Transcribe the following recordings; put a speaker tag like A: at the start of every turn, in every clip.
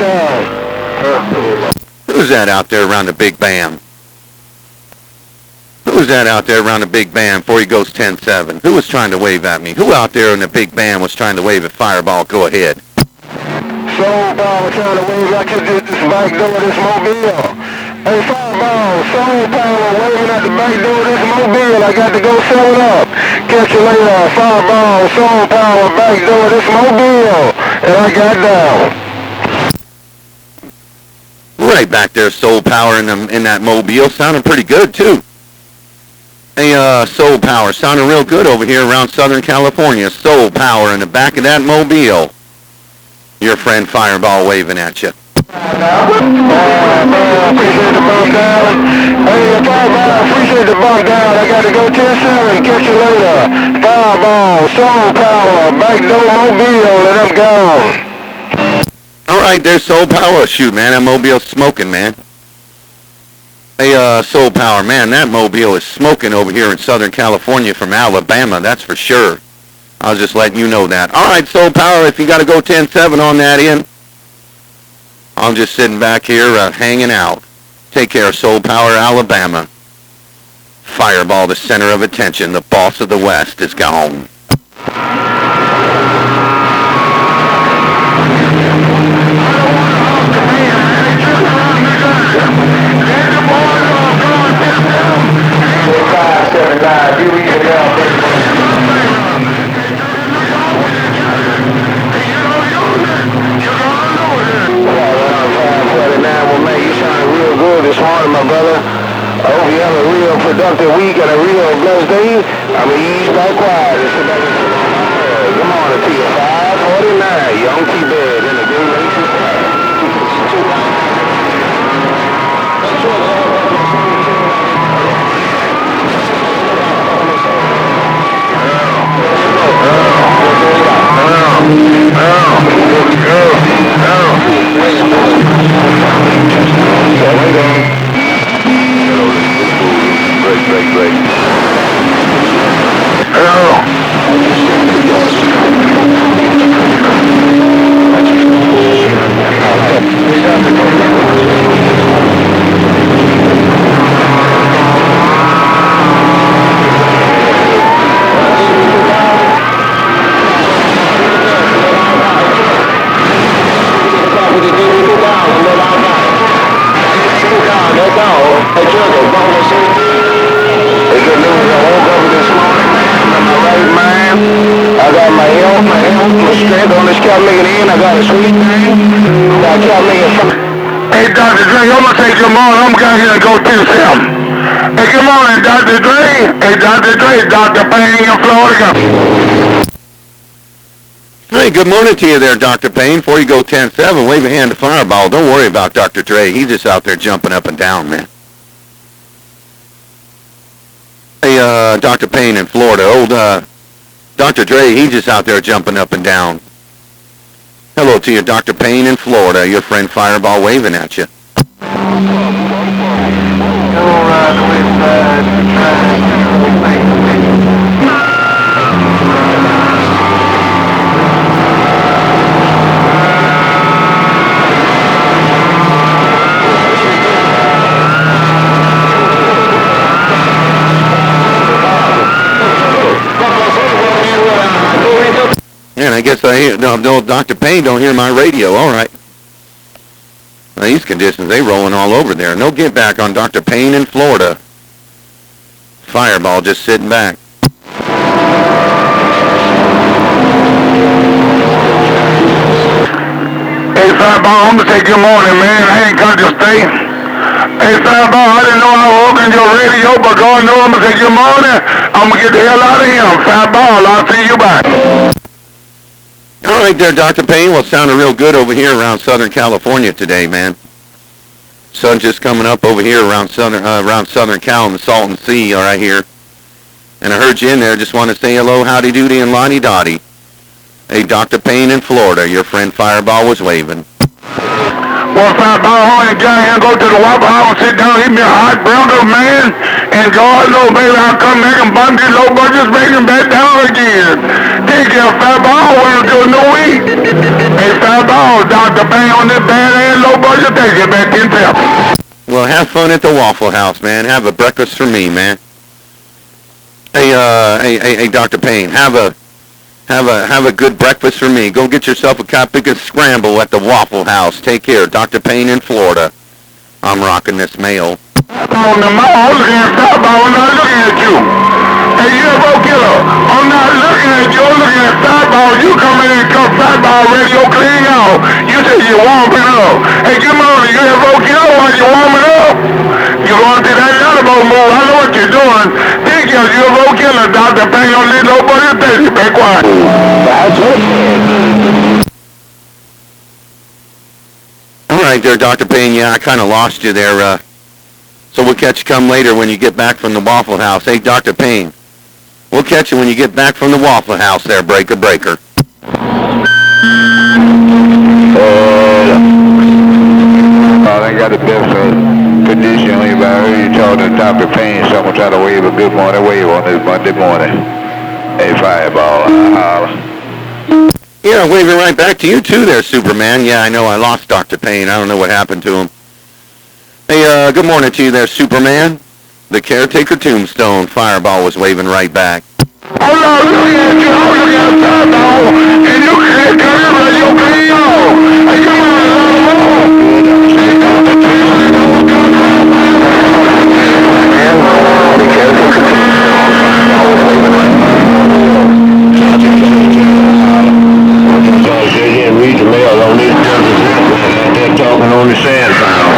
A: down.
B: Who's that out there around the big bam? Who's that out there around the big bam before he goes 10-7? Who was trying to wave at me? Who out there in the big bam was trying to wave at Fireball? Go ahead.
A: Soul Power trying to wave like this back door of this mobile. Hey, Fireball, Soul Power waving at the back door of this mobile. I got to go sell it up. Catch you later. Fireball, Soul Power, back door of this mobile. And I got down.
B: Right back there, Soul Power in that mobile, sounding pretty good too. Hey, Soul Power, sounding real good over here around Southern California. Soul Power in the back of that mobile. Your friend Fireball waving at you.
A: Appreciate the bump down. Hey, Fireball, appreciate the bump down. I got to go 10-7. Catch you later. Fireball, Soul Power, back door mobile, and I'm gone.
B: All right, there's Soul Power. Shoot, man, that mobile's smoking, man. Hey, Soul Power, man, that mobile is smoking over here in Southern California from Alabama, that's for sure. I was just letting you know that. All right, Soul Power, if you got to go 10-7 on that end, I'm just sitting back here hanging out. Take care, Soul Power, Alabama. Fireball, the center of attention, the boss of the West, is gone.
A: This morning, my brother. I hope you have a real productive week and a real blessed day. I'm going to ease back quiet. Good morning to you. 549, Young T-Bed in the Green Races. Break. Hey, Dr. Dre, I'm going to take your morning. I'm going to go do something. Hey, good morning, Dr. Dre. Hey, Dr. Dre, Dr. Payne in Florida.
B: Hey, good morning to you there, Dr. Payne. Before you go 10-7, wave a hand to Fireball. Don't worry about Dr. Dre. He's just out there jumping up and down, man. Hey, Dr. Payne in Florida. Old, Dr. Dre, he's just out there jumping up and down. Hello to you, Dr. Payne in Florida. Your friend Fireball waving at you. And I guess I hear, no, Dr. Payne don't hear my radio. All right. Now, these conditions, they rolling all over there. No get back on Dr. Payne in Florida. Fireball just sitting back.
A: Hey, Fireball, I'm going to take your morning, man. I ain't come to stay. Hey, Fireball, I didn't know I was on your radio, but God knows I'm going to take your morning. I'm going to get the hell out of here. Fireball, I'll see you back.
B: All right there, Dr. Payne. Well, it sounded real good over here around Southern California today, man. Sun's just coming up over here around Southern Cal and the Salton Sea, all right here. And I heard you in there. Just want to say hello, howdy doody, and lonnie dotty. Hey, Dr. Payne in Florida. Your friend Fireball was waving.
A: Well, Fireball, I ain't got here and go to the Waffle House and sit down, eat me a hot burger, man. And God knows, baby, I'll come back and bump these low budgets, bring them back down again. take care of Fat Ball. Welcome to a new week. Hey, Fat Ball, Dr. Payne on this bad-ass low budget. Take it back in town.
B: Well, have fun at the Waffle House, man. Have a breakfast for me, man. Hey, Dr. Payne, have a good breakfast for me. Go get yourself a Coppica scramble at the Waffle House. Take care, Dr. Payne in Florida. I'm rocking this mail.
A: On the mall, I'm looking at Fat Ball. I'm not looking at you. Hey, UFO killer, I'm not looking at you. I'm looking at Fat Ball. You come in and come Fat Ball radio clean out. You say you're warming up. Hey, come on, UFO killer, while you're warming up. You're going to that Thunderbolt move. I know what you're doing. Think you're UFO killer, Dr. Payne. Don't need nobody to tell you. Be quiet. That's it.
B: All right there, Dr. Payne. Yeah, I kind of lost you there. So we'll catch you come later when you get back from the Waffle House. Hey, Dr. Payne, we'll catch you when you get back from the Waffle House there, Breaker.
A: I got the best condition. If I heard you talking to Dr. Payne, someone try to wave a good morning wave on this Monday morning. Hey, Fireball, holla.
B: Yeah, waving right back to you too there, Superman. Yeah, I know I lost Dr. Payne. I don't know what happened to him. Hey, good morning to you there, Superman. The caretaker tombstone. Fireball was waving right back.
A: Oh, no, look at you. Oh, look at Fireball. And you can't come in with your video. Hey, come on, they didn't read the mail on this they're talking on the sand pile.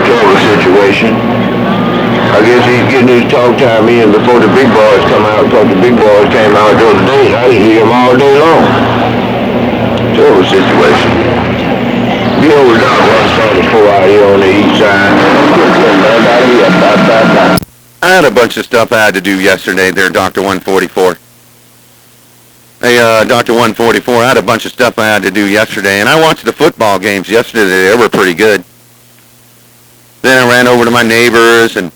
A: Terrible situation. I guess he's getting his talk time in before the big boys come out, because the big boys came out the other day. I didn't hear them all day long. Terrible situation. The old dog 174 out here on the east side.
B: I had a bunch of stuff I had to do yesterday there, Dr. 144. Hey, Dr. 144, I had a bunch of stuff I had to do yesterday, and I watched the football games yesterday. They were pretty good. Then I ran over to my neighbor's and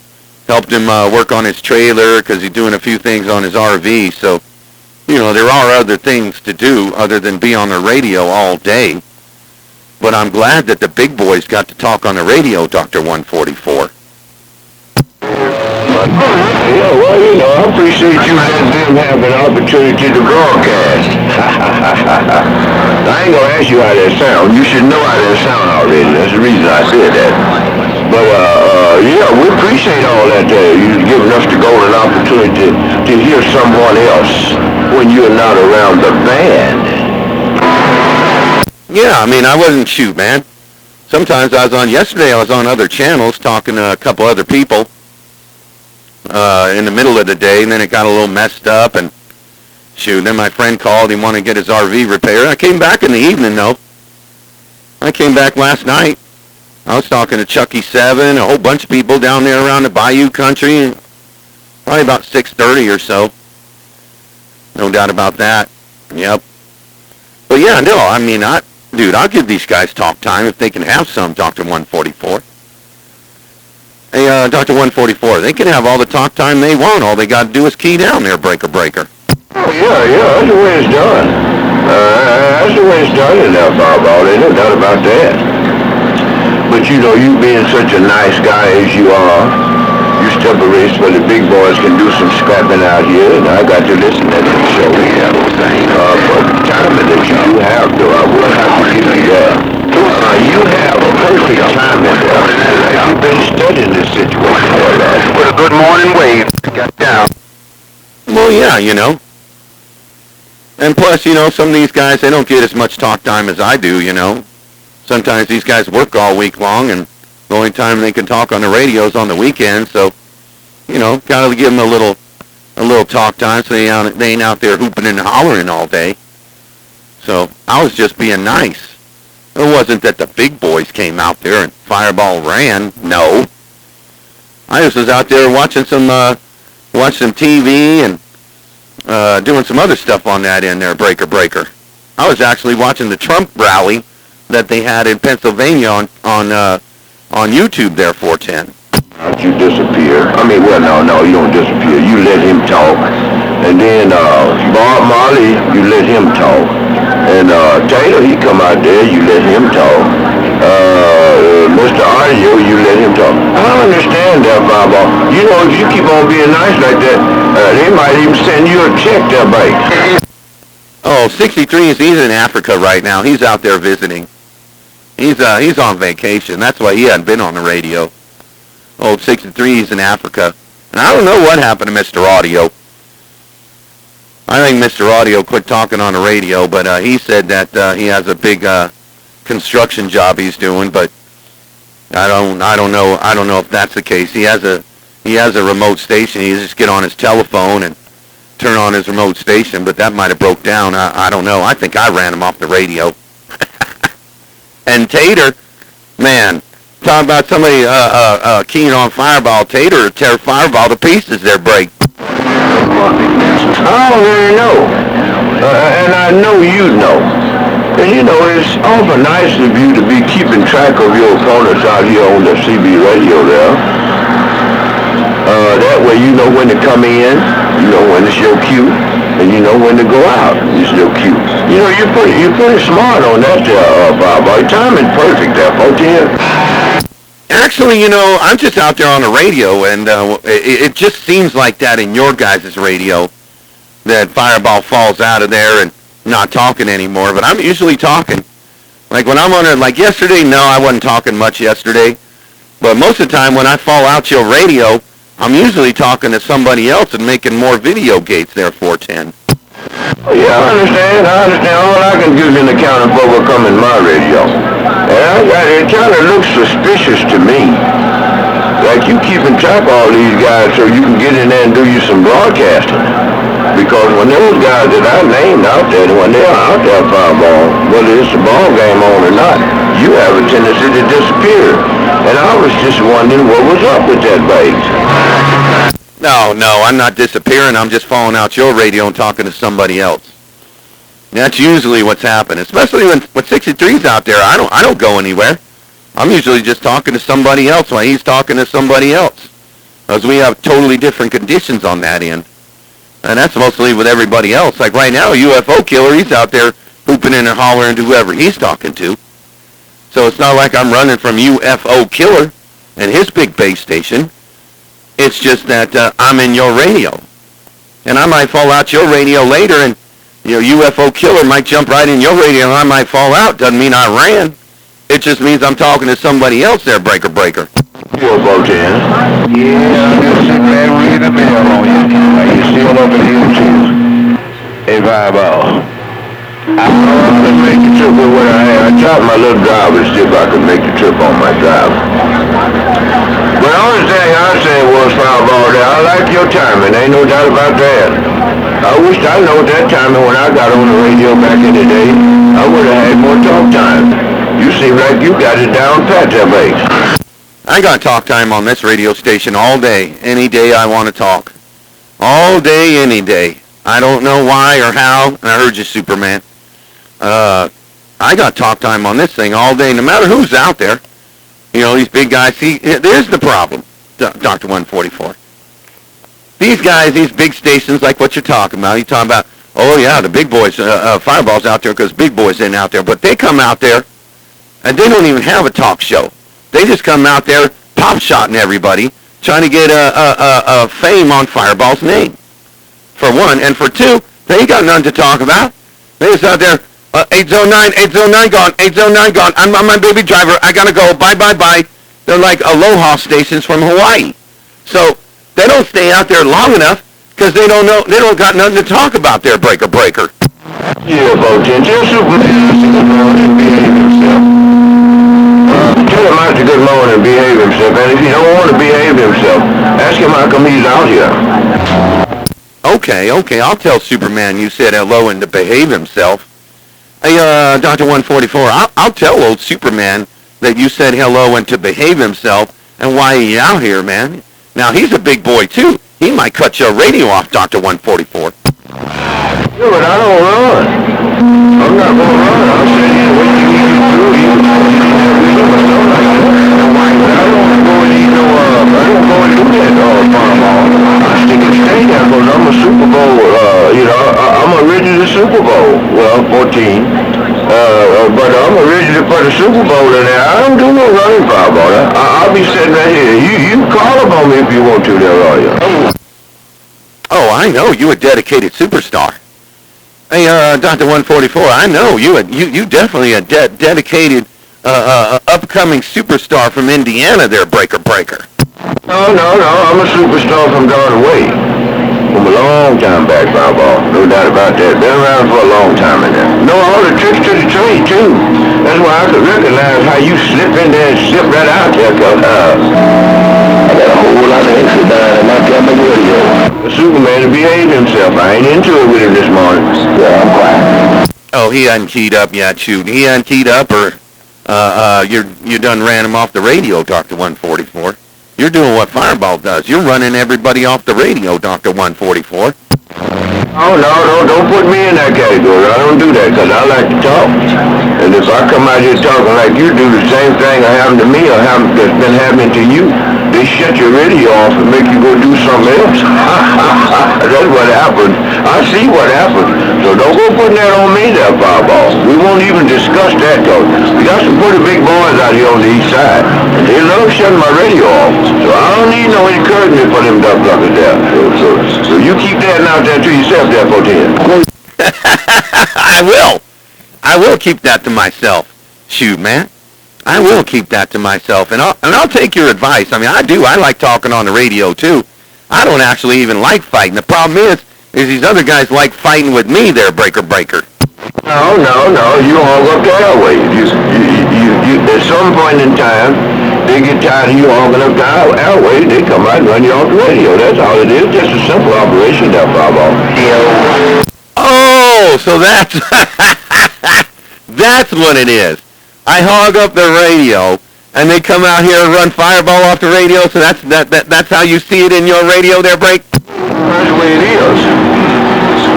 B: helped him work on his trailer because he's doing a few things on his RV. So, you know, there are other things to do other than be on the radio all day. But I'm glad that the big boys got to talk on the radio, Dr. 144.
A: Yeah, well, you know, I appreciate you letting them have an opportunity to broadcast. I ain't gonna ask you how that sound. You should know how that sound already. That's the reason I said that. But, yeah, we appreciate all that. You've given us the golden opportunity to hear someone else when you're not around the band.
B: Yeah, I mean, I wasn't, shoot, man. Sometimes yesterday I was on other channels talking to a couple other people in the middle of the day, and then it got a little messed up, and shoot, then my friend called. He wanted to get his RV repaired. I came back in the evening, though. I came back last night. I was talking to Chucky 7, a whole bunch of people down there around the Bayou country, probably about 6:30 or so. No doubt about that. Yep. But yeah, no, I mean, dude, I'll give these guys talk time if they can have some, Dr. 144. Hey, Dr. 144, they can have all the talk time they want. All they got to do is key down there, Breaker.
A: Oh, yeah, that's the way it's done. That's the way it's done in that Fireball. There's no doubt about that. But, you know, you being such a nice guy as you are, you step a race where the big boys can do some scrapping out here, and I got to listen to this show here. But the timing that you have, though, I will have to give you that. You have a perfect timing there. You've been studying this situation for that. With a good morning wave, got down.
B: Well, yeah, you know. And plus, you know, some of these guys, they don't get as much talk time as I do, you know. Sometimes these guys work all week long, and the only time they can talk on the radio is on the weekend. So, you know, gotta give them a little talk time so they ain't out there hooping and hollering all day. So I was just being nice. It wasn't that the big boys came out there and Fireball ran. No. I just was out there watching some TV and doing some other stuff on that in there, Breaker. I was actually watching the Trump rally that they had in Pennsylvania on YouTube there, 410.
A: How'd you disappear? I mean, well, no, you don't disappear. You let him talk, And then Bob Marley, you let him talk. And Taylor, he come out there, you let him talk. Mr. Audio, you let him talk. I don't understand that, Bob. You know, if you keep on being nice like that, they might even send you a check there, buddy.
B: Oh, 63 is he's in Africa right now. He's out there visiting. He's on vacation. That's why he hadn't been on the radio. Old 63 is in Africa. And I don't know what happened to Mr. Audio. I think Mr. Audio quit talking on the radio, but he said that he has a big construction job he's doing, but I don't know if that's the case. He has a remote station. He just get on his telephone and turn on his remote station, but that might have broke down. I don't know. I think I ran him off the radio. And Tater, man, talking about somebody keying on Fireball. Tater tear Fireball to pieces there, break.
A: I don't really know. And I know you know. And you know, it's awful nice of you to be keeping track of your opponents out here on the CB radio there. That way you know when to come in, you know when to show cute, and you know when to go out. You're still cute. You know, you're pretty smart on that there, Bob. Your timing's perfect there, 14.
B: Actually, you know, I'm just out there on the radio, and it just seems like that in your guys' radio, that Fireball falls out of there and not talking anymore, but I'm usually talking. Like when I'm on it, like yesterday, no, I wasn't talking much yesterday, but most of the time when I fall out your radio, I'm usually talking to somebody else and making more video gates there, 410.
A: Yeah, I understand. All I can do is an accounting for what come in my radio. And it kind of looks suspicious to me. Like you keeping track of all these guys so you can get in there and do you some broadcasting. Because when those guys that I named out there, when they're out there Fireball, whether it's a ball game on or not, you have a tendency to disappear. And I was just wondering what was up with that bait.
B: No, I'm not disappearing. I'm just falling out your radio and talking to somebody else. That's usually what's happened, especially when 63's out there. I don't go anywhere. I'm usually just talking to somebody else while he's talking to somebody else, because we have totally different conditions on that end. And that's mostly with everybody else. Like right now, UFO Killer, he's out there hooping and hollering to whoever he's talking to. So it's not like I'm running from UFO Killer and his big base station. It's just that I'm in your radio. And I might fall out your radio later, and your UFO Killer might jump right in your radio, and I might fall out. Doesn't mean I ran. It just means I'm talking to somebody else there, Breaker.
A: UFO 10. Yeah, I'm just sitting there reading the mail on you. Are you still up in here too? Hey, Fireball. I don't want to make the trip with what I have. I tried my little driver to see if I could make the trip on my driver. But the only thing I said was, Fireball, that I like your timing. Ain't no doubt about that. I wish I know that timing when I got on the radio back in the day. I would have had more talk time. You seem like you got it down pat there, mate.
B: I got talk time on this radio station all day, any day I want to talk. All day, any day. I don't know why or how, and I heard you, Superman. I got talk time on this thing all day, no matter who's out there. You know, these big guys, see, there's the problem, Dr. 144. These guys, these big stations, like what you're talking about, you're talking about, oh yeah, the big boys, Fireball's out there because big boys ain't out there, but they come out there, and they don't even have a talk show. They just come out there pop-shotting everybody, trying to get a fame on Fireball's name, for one. And for two, they ain't got nothing to talk about. They just out there, 809 gone, 809 gone. I'm my baby driver. I gotta go. Bye. They're like aloha stations from Hawaii. So they don't stay out there long enough because they don't got nothing to talk about there, Breaker.
A: Yeah, Bojan, just Superman behave himself. Tell him out to good morning and behave himself. And if he don't want to behave himself, ask him how come he's out here.
B: Okay, I'll tell Superman you said hello and to behave himself. Hey, Dr. 144, I'll tell old Superman that you said hello and to behave himself and why he's out here, man. Now, he's a big boy, too. He might cut your radio off, Dr. 144.
A: Yeah, but I don't run. I'm not going to run. I'll sit here and wait till you get through. I don't go and do that, Fireball. I stick and stay there because I'm a Super Bowl Super Bowl in there. I don't do no running, Fireball. I'll be sitting right here. You call up on me if you want to there, are you?
B: Oh, I know. You a dedicated superstar. Hey, Dr. 144, I know. You definitely a dedicated, upcoming superstar from Indiana there, Breaker.
A: No. I'm a superstar from down the way. From a long time back, Fireball. No doubt about that. Been around for a long time in there. Know all the tricks to the trade, too. That's why I could recognize how you slip in there and slip right out there, because I got a whole lot of extra down in my camera radio. Superman to behave himself. I ain't into it with him this morning. Yeah, I'm quiet.
B: Oh, he hadn't keyed up yet, shoot. He hadn't keyed up, or you done ran him off the radio, Dr. 144. You're doing what Fireball does. You're running everybody off the radio, Dr. 144.
A: Oh, no, don't put me in that category. I don't do that because I like to talk. And if I come out here talking like you do, the same thing that happened to me or that's been happening to you, they shut your radio off and make you go do something else. That's what happened. I see what happened. So don't go putting that on me there, Fireball. We won't even discuss that, though. We got some pretty big boys out here on the east side. And they love shutting my radio off. So I don't need no encouragement for them duck pluckers there. So you keep that out there to yourself there, 14.
B: I will keep that to myself. Shoot, man. I will keep that to myself, and I'll take your advice. I mean, I do. I like talking on the radio too. I don't actually even like fighting. The problem is these other guys like fighting with me. There, Breaker.
A: No. You hog up the airway. You at some point in time, they get tired of you hogging up the airway. They come out and run you off the radio. That's all it is. Just a simple operation, that Fireball.
B: Oh, so that's that's what it is. I hog up the radio, and they come out here and run Fireball off the radio. So that's how you see it in your radio, there, Break.
A: That's the way it is.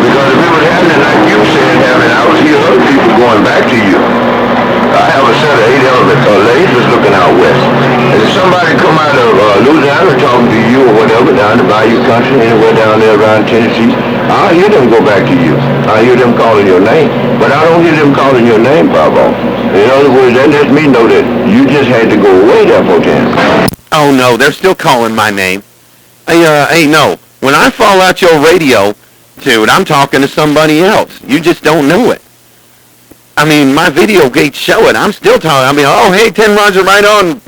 A: Because if it was happening like you said happening, I would see other people going back to you. I have a set of 8 lasers looking out west. And if somebody come out of Louisiana talking to you or whatever down the Bayou Country, anywhere down there around Tennessee, I'll hear them go back to you. I hear them calling your name. But I don't hear them calling your name, Pablo. In other words, that lets me know that you just had to go away there for 10.
B: Oh, no, they're still calling my name. Hey, no. When I fall out your radio, dude, I'm talking to somebody else. You just don't know it. I mean, my video gates show it. I'm still talking. I mean, oh, hey, 10 Roger, right on,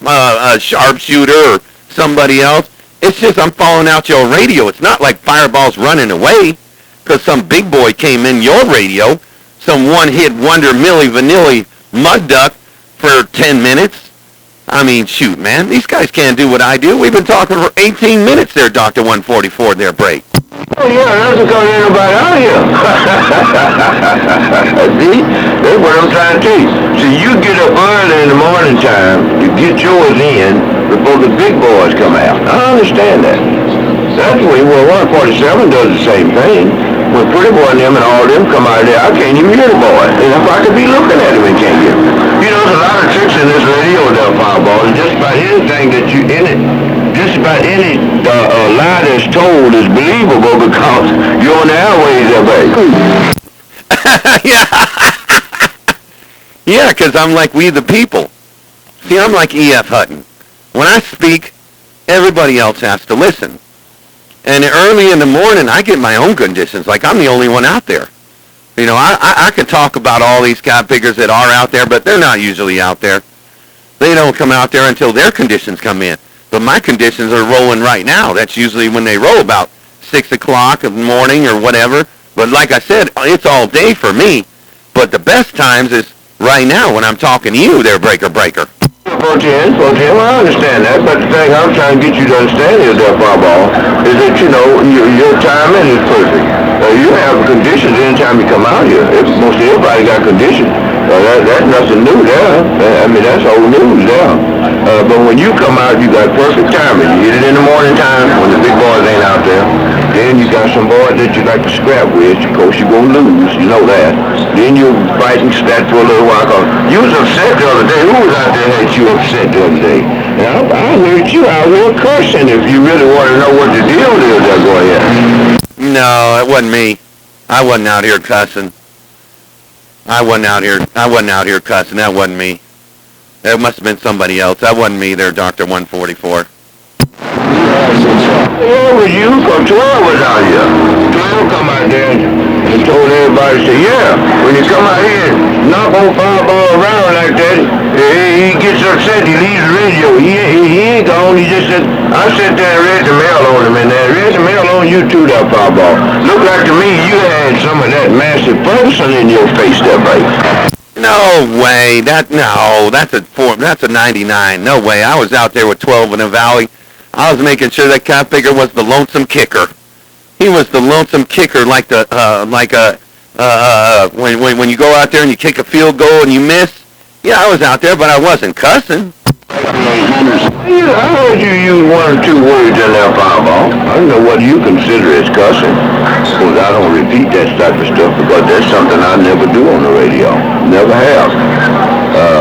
B: sharpshooter or somebody else. It's just I'm falling out your radio. It's not like Fireball's running away because some big boy came in your radio, some one-hit wonder Milli Vanilli mud duck for 10 minutes. I mean, shoot, man. These guys can't do what I do. We've been talking for 18 minutes there, Dr. 144, there, Break.
A: Oh, yeah, that's because ain't nobody out here. See? That's what I'm trying to tell you. See, you get up early in the morning time to get yours in before the big boys come out. I understand that. That's the way, 147 does the same thing. When Pretty Boy and them and all them come out of there, I can't even hear the boy. And if I could be looking at him and can't hear him. You know, there's a lot of tricks in this radio there, Fireball. And just about anything that you in it, just about any lie that's told is believable because you're on the airways there, baby.
B: Yeah, because I'm like we the people. See, I'm like E.F. Hutton. When I speak, everybody else has to listen. And early in the morning, I get my own conditions. Like, I'm the only one out there. You know, I can talk about all these cop pickers that are out there, but they're not usually out there. They don't come out there until their conditions come in. But my conditions are rolling right now. That's usually when they roll, about 6 o'clock in the morning or whatever. But like I said, it's all day for me. But the best times is right now when I'm talking to you there, Breaker.
A: 14, well, I understand that, but the thing I'm trying to get you to understand is there, Fireball, is that, you know, your timing is perfect. You have conditions anytime you come out here. Most everybody got conditions. That's nothing new there. I mean, that's old news there. But when you come out, you got perfect timing. You get it in the morning time when the big boys ain't out there. Then you got some boys that you like to scrap with. Of course, you're going to lose. You know that. Then you fight and stat for a little while. You was upset the other day. Who was out there that you upset the other day? And I heard you out there cursing if you really want to know what the deal is there going on.
B: No, it wasn't me. I wasn't out here cussing. I wasn't out here cussing. That wasn't me. It must have been somebody else. That wasn't me there, Dr. 144.
A: Yeah, with you, for 12 was out here. 12 come out there and told everybody, say, yeah, when you come out here and knock on Fireball around like that, he gets upset, he leaves the radio. He ain't gone, he just said, I sat there and read the mail on him, and read the mail on you too, that Fireball. Looked like to me you had some of that massive Ferguson in your face there, buddy.
B: No way. That's a 99. No way. I was out there with 12 in the valley. I was making sure that cop figure was the lonesome kicker. He was the lonesome kicker, when you go out there and you kick a field goal and you miss. Yeah, I was out there, but I wasn't cussing.
A: Yeah, I heard you use one or two words in there, Fireball. I don't know what you consider as cussing. Because I don't repeat that type of stuff because that's something I never do on the radio. Never have.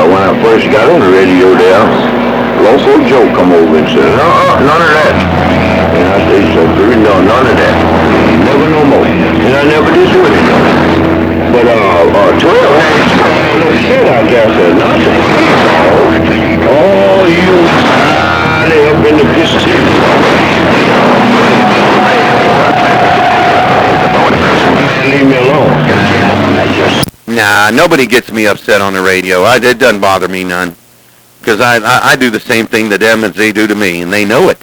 A: When I first got on the radio there, Local Joe come over and said, none of that. And I said, so no, none of that. Never no more. And I never did do it. But 12 had no shit out there said nothing. Oh, you up in the piston. Leave me alone.
B: Nah, nobody gets me upset on the radio. It doesn't bother me none. Because I do the same thing to them as they do to me, and they know it.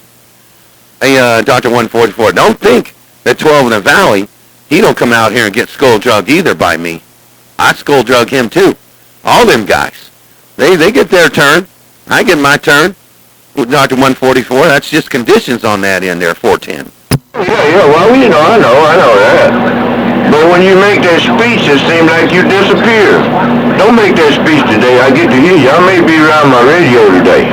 B: Hey, Dr. 144, don't think that 12 in the Valley, he don't come out here and get skull-drugged either by me. I skull-drug him too. All them guys. They get their turn. I get my turn. With Dr. 144, that's just conditions on that end there, 410.
A: Yeah, well, I know that. But when you make that speech, it seems like you disappear. Don't make that speech today. I get to hear you. I may be around my radio today.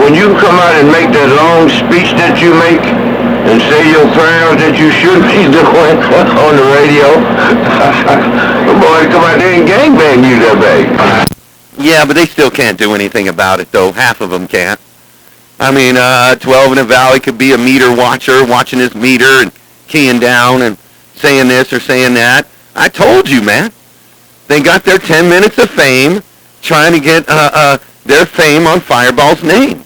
A: When you come out and make that long speech that you make and say your prayers that you should be doing on the radio, boy, come out there and gangbang you that bag.
B: Yeah, but they still can't do anything about it, though. Half of them can't. I mean, 12 in the Valley could be a meter watcher, watching his meter and keying down and saying this or saying that. I told you, man. They got their 10 minutes of fame trying to get their fame on Fireball's name.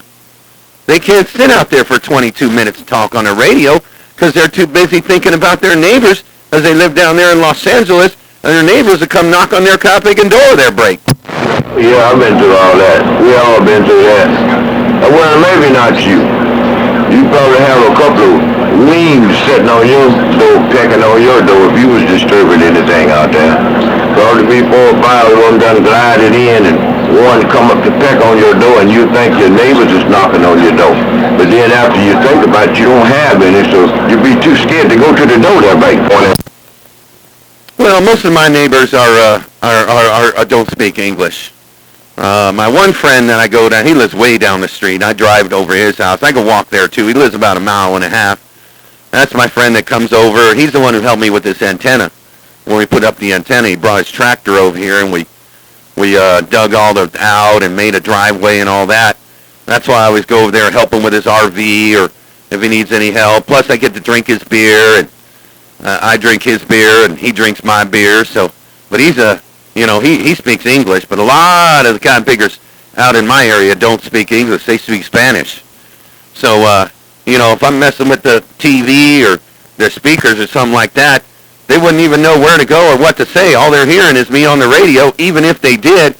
B: They can't sit out there for 22 minutes to talk on the radio because they're too busy thinking about their neighbors as they live down there in Los Angeles, and their neighbors will come knock on their copying door their break.
A: Yeah, I've been through all that. We all been through that. Well, maybe not you. You probably have a couple of wings sitting on your door, pecking on your door if you was disturbing anything out there. Probably be 4 or 5 of them done glided in and one come up to peck on your door and you think your neighbors is knocking on your door. But then after you think about it, you don't have any, so you'd be too scared to go to the door there, right?
B: Well, most of my neighbors are don't speak English. My one friend that I go down, he lives way down the street. I drive over his house. I can walk there too. He lives about 1.5 miles. That's my friend that comes over. He's the one who helped me with this antenna. When we put up the antenna, he brought his tractor over here and we dug all the out and made a driveway and all that. That's why I always go over there and help him with his RV or if he needs any help. Plus, I get to drink his beer and I drink his beer and he drinks my beer. So, but he's he speaks English, but a lot of the cotton pickers out in my area don't speak English. They speak Spanish. So, if I'm messing with the TV or their speakers or something like that, they wouldn't even know where to go or what to say. All they're hearing is me on the radio, even if they did.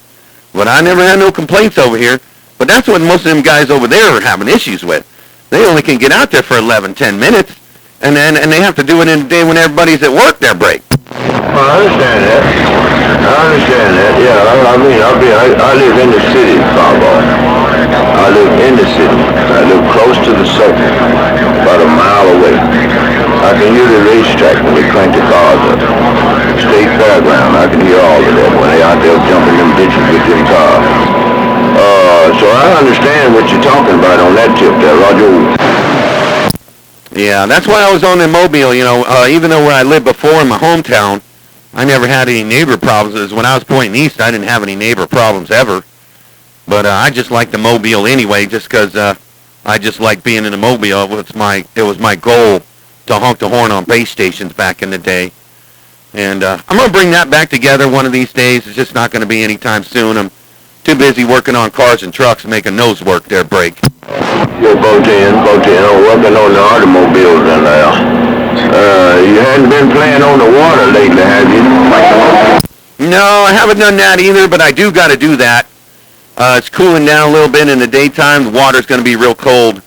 B: But I never had no complaints over here. But that's what most of them guys over there are having issues with. They only can get out there for 11, 10 minutes, and they have to do it in a day when everybody's at work their break.
A: Well, I understand that. Yeah, I live in the city, Fireball. I live in the city. I live close to the circle, about 1 mile away. I can hear the racetrack when they crank the cars up. State fairground, I can hear all of that when they out there jumping them ditches with them cars. So I understand what you're talking about on that tip there, Roger.
B: Yeah, that's why I was on the Mobile, even though where I lived before in my hometown, I never had any neighbor problems. When I was pointing east, I didn't have any neighbor problems ever. But I just like the Mobile anyway, just because I just like being in the Mobile. It was my goal to honk the horn on base stations back in the day. And I'm going to bring that back together one of these days. It's just not going to be anytime soon. I'm too busy working on cars and trucks making those work their break.
A: You're both in, working on the automobiles and you hadn't been playing on the water lately, have you?
B: No, I haven't done that either, but I do got to do that. It's cooling down a little bit in the daytime. The water's going to be real cold,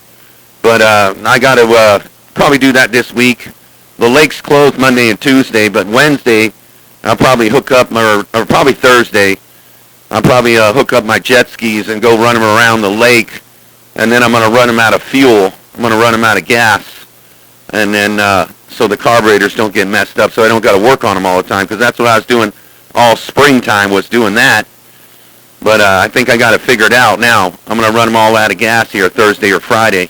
B: but I got to probably do that this week. The lake's closed Monday and Tuesday, but Wednesday I'll probably hook up, or probably Thursday, I'll probably hook up my jet skis and go run them around the lake, and then I'm going to run them out of fuel. I'm going to run them out of gas, and then so the carburetors don't get messed up, so I don't got to work on them all the time, because that's what I was doing all springtime, was doing that. But I think I got it figured out now. I'm going to run them all out of gas here Thursday or Friday.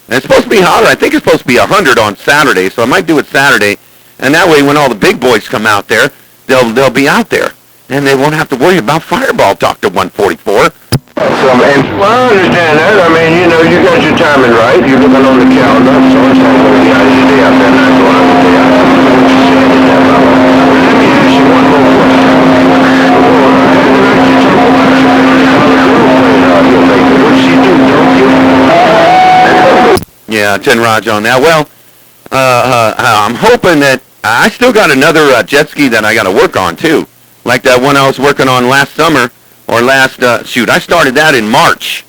B: And it's supposed to be hotter. I think it's supposed to be 100 on Saturday, so I might do it Saturday. And that way, when all the big boys come out there, they'll be out there, and they won't have to worry about Fireball, Dr. 144.
A: I understand that. I mean, you know, you got your timing right. You're looking on the calendar, so it's not going to be out day out there. Not going out there. Let me ask you one more question.
B: Yeah, 10 Raj on that. Well, I'm hoping that I still got another jet ski that I got to work on too, like that one I was working on last summer, or I started that in March,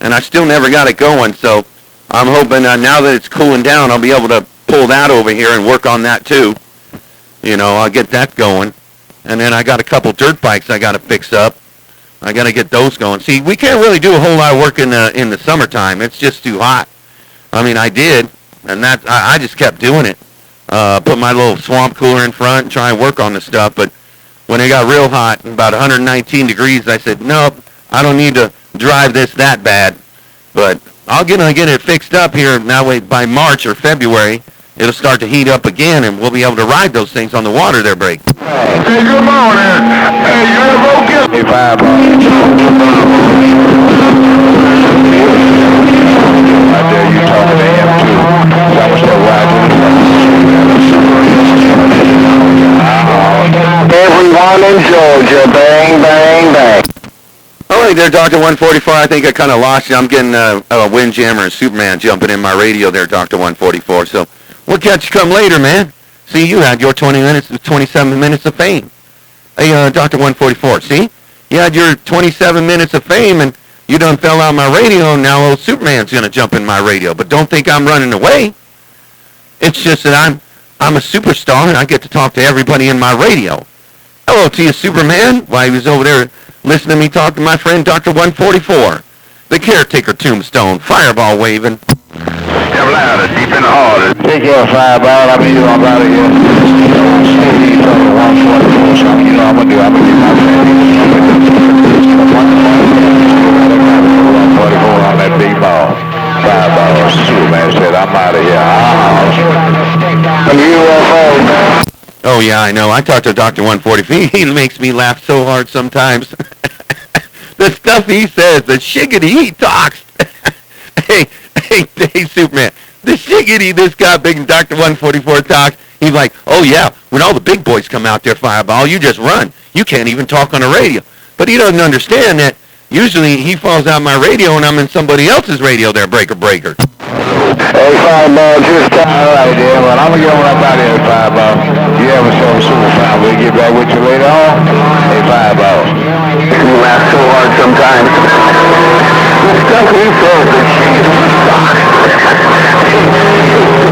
B: and I still never got it going. So I'm hoping now that it's cooling down, I'll be able to pull that over here and work on that too. You know, I'll get that going, and then I got a couple dirt bikes I got to fix up. I got to get those going. See, we can't really do a whole lot of work in the summertime. It's just too hot. I mean, I did, and I just kept doing it. Put my little swamp cooler in front and try and work on the stuff. But when it got real hot, about 119 degrees, I said, nope, I don't need to drive this that bad. But I'll get it fixed up here. That way, by March or February, it'll start to heat up again, and we'll be able to ride those things on the water there, break.
A: Hey, good morning. Hey, you ever get me Fireball? I dare you talking to him too. I was still riding. Everyone in Georgia, bang, bang, bang.
B: All right there, Dr. 144. I think I kind of lost you. I'm getting a Windjammer and Superman jumping in my radio there, Dr. 144. So we'll catch you come later, man. See, you had your 27 minutes of fame. Hey, Dr. 144, see? You had your 27 minutes of fame, and you done fell out my radio, and now old Superman's going to jump in my radio. But don't think I'm running away. It's just that I'm a superstar, and I get to talk to everybody in my radio. Hello to you, Superman. While he was over there listening to me talk to my friend Dr. 144. The caretaker tombstone, fireball waving.
A: Step louder, deep in the heart. Take care, Fireball. I mean, I'm out of here. Steve, 144, so you know I'm going to do. I'm going to get my friend. 144 on that big ball. Fireball, Superman said, I'm out of here. UFO.
B: Oh, yeah, I know. I talked to Dr. 144. He makes me laugh so hard sometimes. The stuff he says, the shiggity he talks. hey, Superman. The shiggity this guy, big Dr. 144 talks. He's like, oh, yeah, when all the big boys come out there, Fireball, you just run. You can't even talk on the radio. But he doesn't understand that usually he falls out my radio and I'm in somebody else's radio there, breaker.
A: Hey, Fireball, just all right there, but I'm going to get on up out of here, Fireball. You have yourself a super fine. We'll get back with you later on. Hey, Fireball. You laugh so hard sometimes. The stuff he says, the shit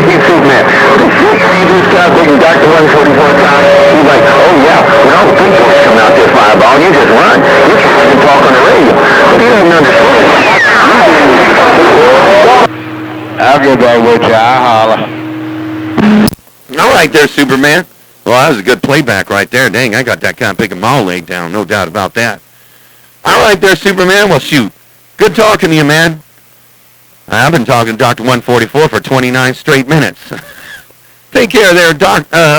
A: Hey, Superman. This guy, big Dr. 144 time, he's like, oh, yeah, when all the big boys come out there, Fireball, you just run. You can't even talk on the radio. But he doesn't understand. I'll get back with you. I'll holler.
B: All right there, Superman. Well, that was a good playback right there. Dang, I got that kind of big mall laid down. No doubt about that. All right there, Superman. Well, shoot. Good talking to you, man. I've been talking to Dr. 144 for 29 straight minutes. Take care there,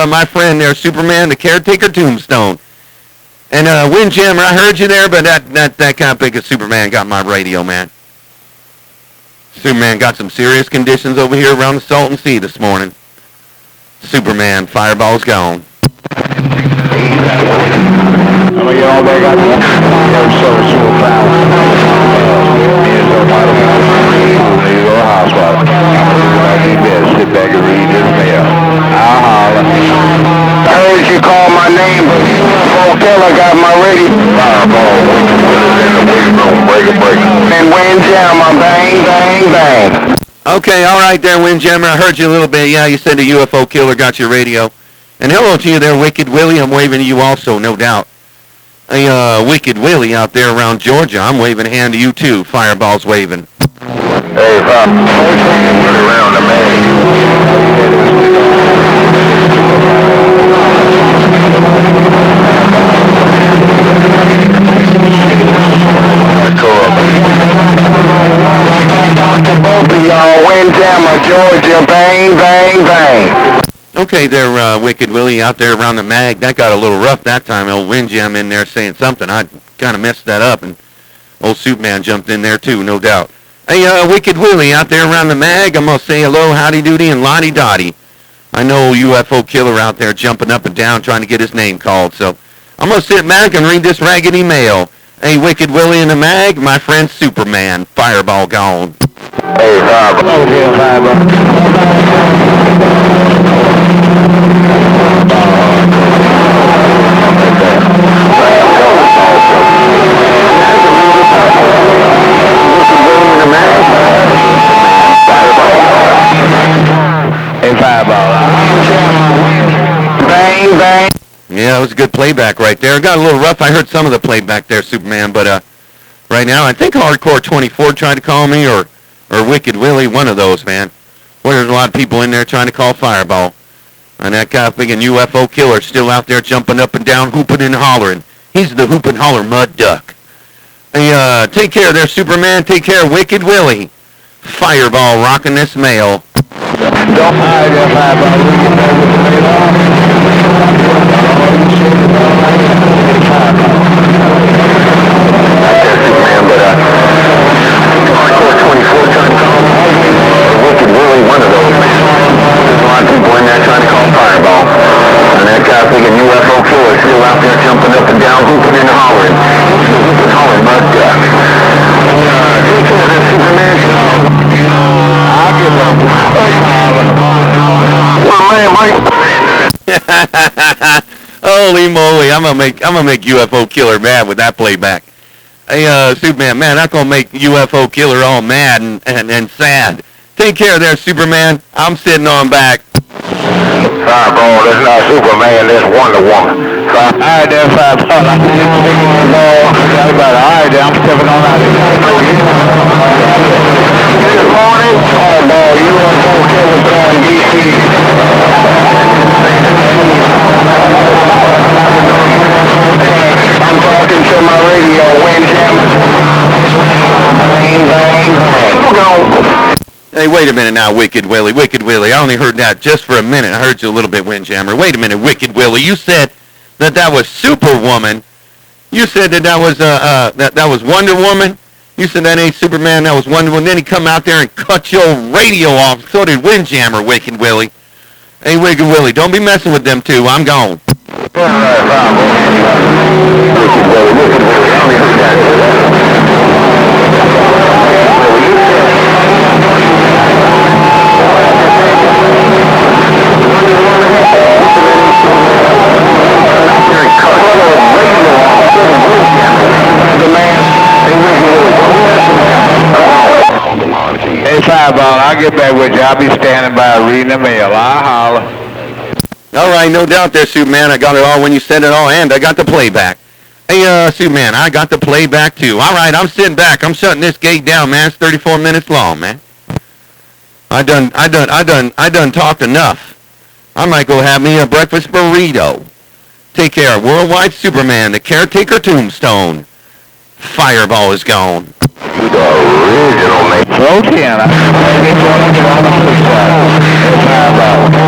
B: my friend there, Superman, the caretaker tombstone. And Windjammer, I heard you there, but that kind of big as Superman got my radio, man. Superman got some serious conditions over here around the Salton Sea this morning. Superman, Fireball's gone.
A: I'm going to get all back out there. Windjammer, bang, bang, bang.
B: Okay, all right there, Windjammer. I heard you a little bit. Yeah, you said the UFO killer got your radio. And hello to you there, Wicked Willie. I'm waving to you also, no doubt. Hey, Wicked Willie out there around Georgia. I'm waving a hand to you too. Fireball's waving.
A: Hey, Pop. Around the both of y'all, Windjammer, Georgia, bang, bang, bang.
B: Okay there, Wicked Willie out there around the mag. That got a little rough that time. Old Windjam in there saying something. I kind of messed that up, and old Superman jumped in there too, no doubt. Hey, Wicked Willie out there around the mag. I'm going to say hello, howdy doody, and lottie dotty. I know UFO killer out there jumping up and down trying to get his name called, so I'm going to sit back and read this raggedy mail. Hey, Wicked Willie in the mag, my friend Superman. Fireball gone.
A: Hey, Bob. Okay, Fireball. Hey, Fireball. Bang, bang.
B: Yeah, it was a good playback right there. It got a little rough. I heard some of the playback there, Superman, but right now I think Hardcore 24 tried to call me, or Wicked Willie, one of those, man. Well, there's a lot of people in there trying to call Fireball. And that guy thinking UFO killer still out there jumping up and down, hooping and hollering. He's the hoop and holler mud duck. Hey, take care there, Superman. Take care, Wicked Willie. Fireball rocking this mail.
A: Don't hide your Fireball. We can know with the mail. Superman, but Hardcore 24 trying to call Wicked Willie, one of those, man. There's a lot of people in there trying to call Fireball. And that guy thinking UFO killer still out there jumping up and down, hooping and hollering. Hooping and hollering mud duck. Take care of that, Superman. I'll give up. Well, man, Mike.
B: Holy moly, I'm gonna make UFO killer mad with that playback. Hey, Superman, man, that's gonna make UFO killer all mad and sad. Take care there, Superman. I'm sitting on back.
A: Fireball, that's not Superman, that's Wonder Woman. Alright there, Fireball. Alright there, I'm stepping on out of here. Good morning, Fireball, UFO killer down DC. I'm talking to my radio, Windjammer. Bang, bang, bang.
B: Hey, wait a minute now, Wicked Willie. Wicked Willie, I only heard that just for a minute. I heard you a little bit, Windjammer. Wait a minute, Wicked Willie. You said that was Superwoman. You said that was that was Wonder Woman. You said that ain't Superman. That was Wonder Woman. Then he come out there and cut your radio off. So did Windjammer, Wicked Willie. Hey, Wicked Willie, don't be messing with them two. I'm gone.
A: Wicked Willie, Wicked Willie. I only heard that. Hey, Fireball, I'll get back with you. I'll be standing by reading the mail. I'll holler.
B: All right, no doubt there, Superman. I got it all when you said it all, and I got the playback. Hey, Superman, I got the playback too. All right, I'm sitting back. I'm shutting this gate down, man. It's 34 minutes long, man. I done talked enough. I might go have me a breakfast burrito. Take care, Worldwide Superman, the caretaker tombstone. Fireball is gone.
A: You the original, man. Protein. Fireball.